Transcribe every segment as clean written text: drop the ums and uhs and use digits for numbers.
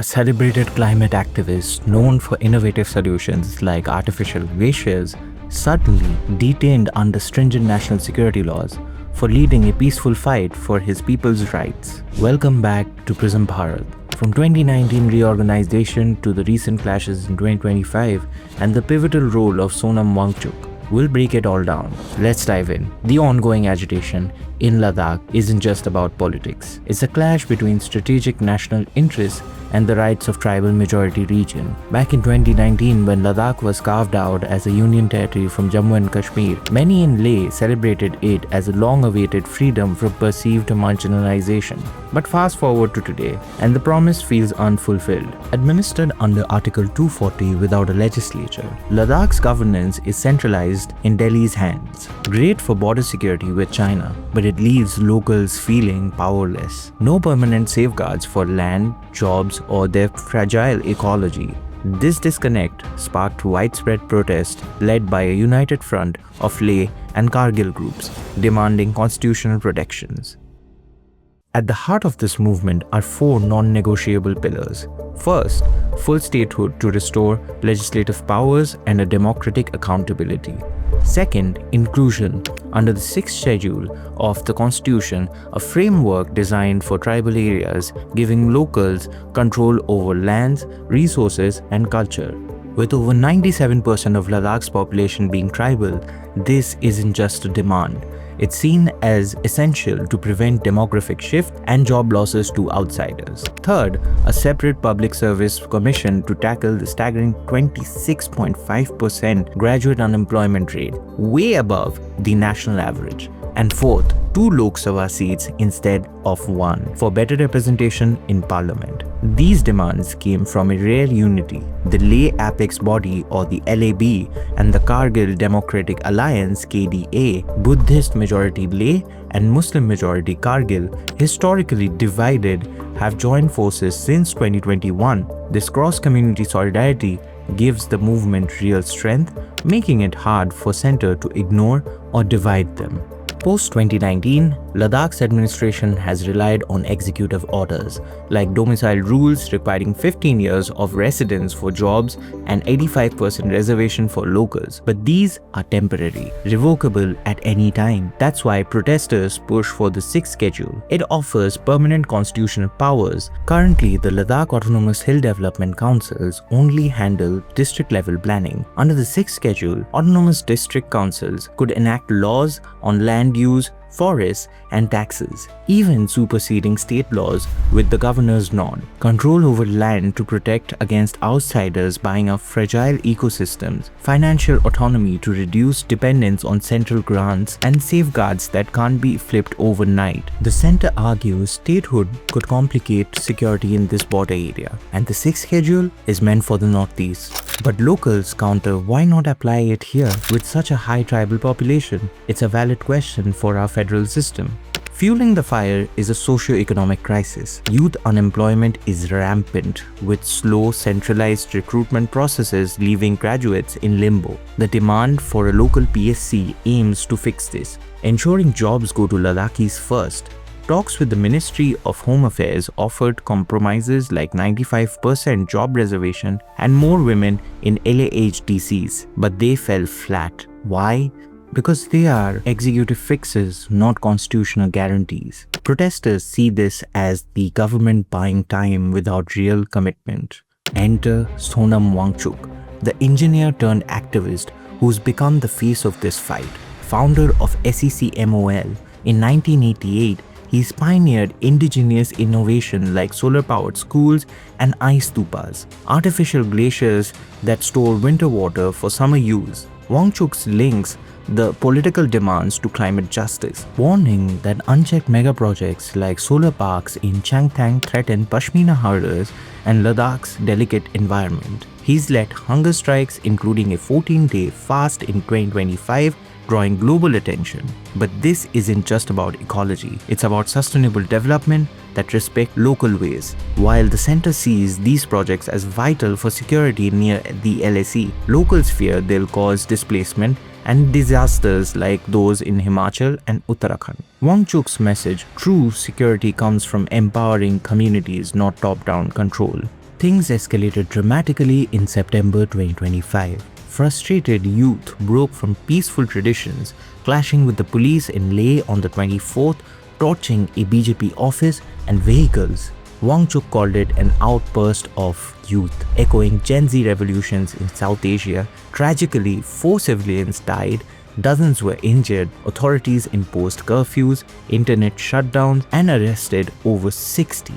a celebrated climate activist known for innovative solutions like artificial glaciers, suddenly detained under stringent national security laws for leading a peaceful fight for his people's rights. Welcome back to Prism Bharat. From 2019 reorganization to the recent clashes in 2025 and the pivotal role of Sonam Wangchuk, we'll break it all down. Let's dive in. The ongoing agitation in Ladakh isn't just about politics. It's a clash between strategic national interests and the rights of tribal majority region. Back in 2019, when Ladakh was carved out as a union territory from Jammu and Kashmir, many in Leh celebrated it as a long-awaited freedom from perceived marginalization. But fast forward to today, and the promise feels unfulfilled. Administered under Article 240 without a legislature, Ladakh's governance is centralized in Delhi's hands. Great for border security with China, but it leaves locals feeling powerless. No permanent safeguards for land, jobs, or their fragile ecology. This disconnect sparked widespread protest led by a united front of Leh and Kargil groups demanding constitutional protections. At the heart of this movement are four non-negotiable pillars. First, full statehood to restore legislative powers and a democratic accountability. Second, inclusion under the 6th schedule of the Constitution, a framework designed for tribal areas, giving locals control over lands, resources, and culture. With over 97% of Ladakh's population being tribal, this isn't just a demand. It's seen as essential to prevent demographic shift and job losses to outsiders. Third, a separate public service commission to tackle the staggering 26.5% graduate unemployment rate, way above the national average. And fourth, 2 Lok Sabha seats instead of 1 for better representation in parliament. These demands came from a rare unity. The Leh Apex Body or the LAB and the Kargil Democratic Alliance KDA, Buddhist majority Leh and Muslim majority Kargil, historically divided, have joined forces since 2021. This cross-community solidarity gives the movement real strength, making it hard for center to ignore or divide them. Post-2019, Ladakh's administration has relied on executive orders, like domicile rules requiring 15 years of residence for jobs and 85% reservation for locals. But these are temporary, revocable at any time. That's why protesters push for the 6th schedule. It offers permanent constitutional powers. Currently, the Ladakh Autonomous Hill Development Councils only handle district-level planning. Under the 6th schedule, autonomous district councils could enact laws on land use, forests, and taxes, even superseding state laws with the governor's nod. Control over land to protect against outsiders buying up fragile ecosystems, financial autonomy to reduce dependence on central grants, and safeguards that can't be flipped overnight. The center argues statehood could complicate security in this border area, and the 6th schedule is meant for the northeast. But locals counter, why not apply it here with such a high tribal population? It's a valid question for our federal system. Fueling the fire is a socio-economic crisis. Youth unemployment is rampant, with slow, centralized recruitment processes leaving graduates in limbo. The demand for a local PSC aims to fix this, ensuring jobs go to Ladakhis first. Talks with the Ministry of Home Affairs offered compromises like 95% job reservation and more women in LAHDCs, but they fell flat. Why? Because they are executive fixes, not constitutional guarantees. Protesters see this as the government buying time without real commitment. Enter Sonam Wangchuk, the engineer turned activist who's become the face of this fight. Founder of SECMOL, in 1988, he's pioneered indigenous innovation like solar-powered schools and ice stupas, artificial glaciers that store winter water for summer use. Wangchuk links the political demands to climate justice, warning that unchecked megaprojects like solar parks in Changtang threaten Pashmina herders and Ladakh's delicate environment. He's led hunger strikes, including a 14-day fast in 2025, drawing global attention. But this isn't just about ecology, it's about sustainable development that respect local ways. While the center sees these projects as vital for security near the LAC, locals fear they'll cause displacement and disasters like those in Himachal and Uttarakhand. Wangchuk's message, true security comes from empowering communities, not top-down control. Things escalated dramatically in September 2025. Frustrated youth broke from peaceful traditions, clashing with the police in Leh on the 24th, torching a BJP office and vehicles. Wangchuk called it an outburst of youth, echoing Gen Z revolutions in South Asia. Tragically, 4 civilians died, dozens were injured, authorities imposed curfews, internet shutdowns, and arrested over 60,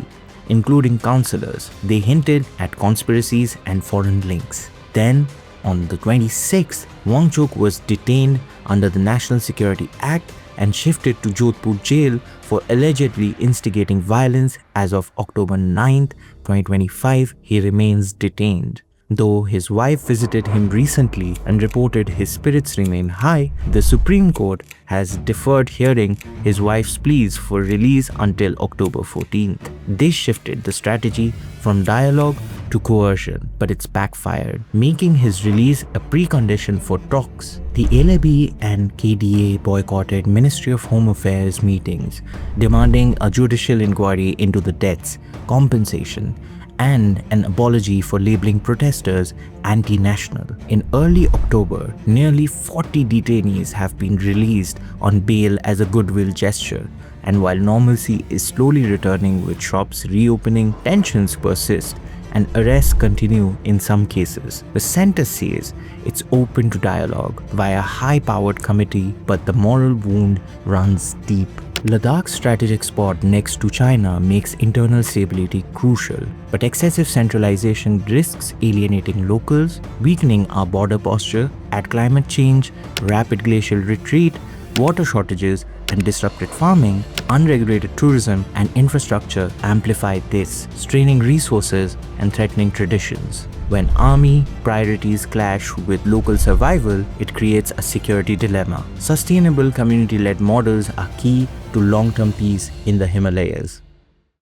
including councillors. They hinted at conspiracies and foreign links. Then, on the 26th, Wangchuk was detained under the National Security Act and shifted to Jodhpur jail for allegedly instigating violence. As of October 9, 2025, he remains detained. Though his wife visited him recently and reported his spirits remain high, the Supreme Court has deferred hearing his wife's pleas for release until October 14th. This shifted the strategy from dialogue to coercion, but it's backfired, making his release a precondition for talks. The LAB and KDA boycotted Ministry of Home Affairs meetings, demanding a judicial inquiry into the deaths, compensation, and an apology for labeling protesters anti-national. In early October, nearly 40 detainees have been released on bail as a goodwill gesture. And while normalcy is slowly returning with shops reopening, tensions persist and arrests continue in some cases. The center says it's open to dialogue via a high-powered committee, but the moral wound runs deep. Ladakh's strategic spot next to China makes internal stability crucial, but excessive centralization risks alienating locals, weakening our border posture. Add climate change, rapid glacial retreat, water shortages, and disrupted farming, unregulated tourism, and infrastructure amplify this, straining resources and threatening traditions. When army priorities clash with local survival, it creates a security dilemma. Sustainable community-led models are key to long-term peace in the Himalayas.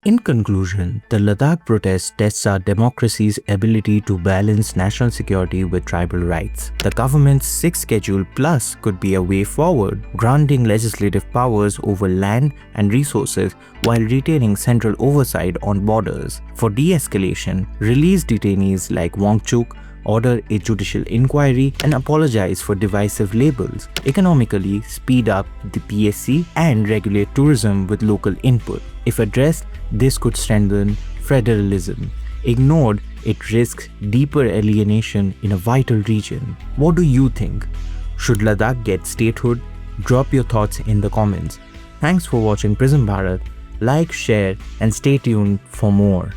In conclusion, the Ladakh protest tests our democracy's ability to balance national security with tribal rights. The government's 6th Schedule Plus could be a way forward, granting legislative powers over land and resources while retaining central oversight on borders. For de-escalation, release detainees like Wangchuk, order a judicial inquiry, and apologize for divisive labels. Economically, speed up the PSC and regulate tourism with local input. If addressed, this could strengthen federalism. Ignored, it risks deeper alienation in a vital region. What do you think? Should Ladakh get statehood? Drop your thoughts in the comments. Thanks for watching Prism Bharat. Like, share, and stay tuned for more.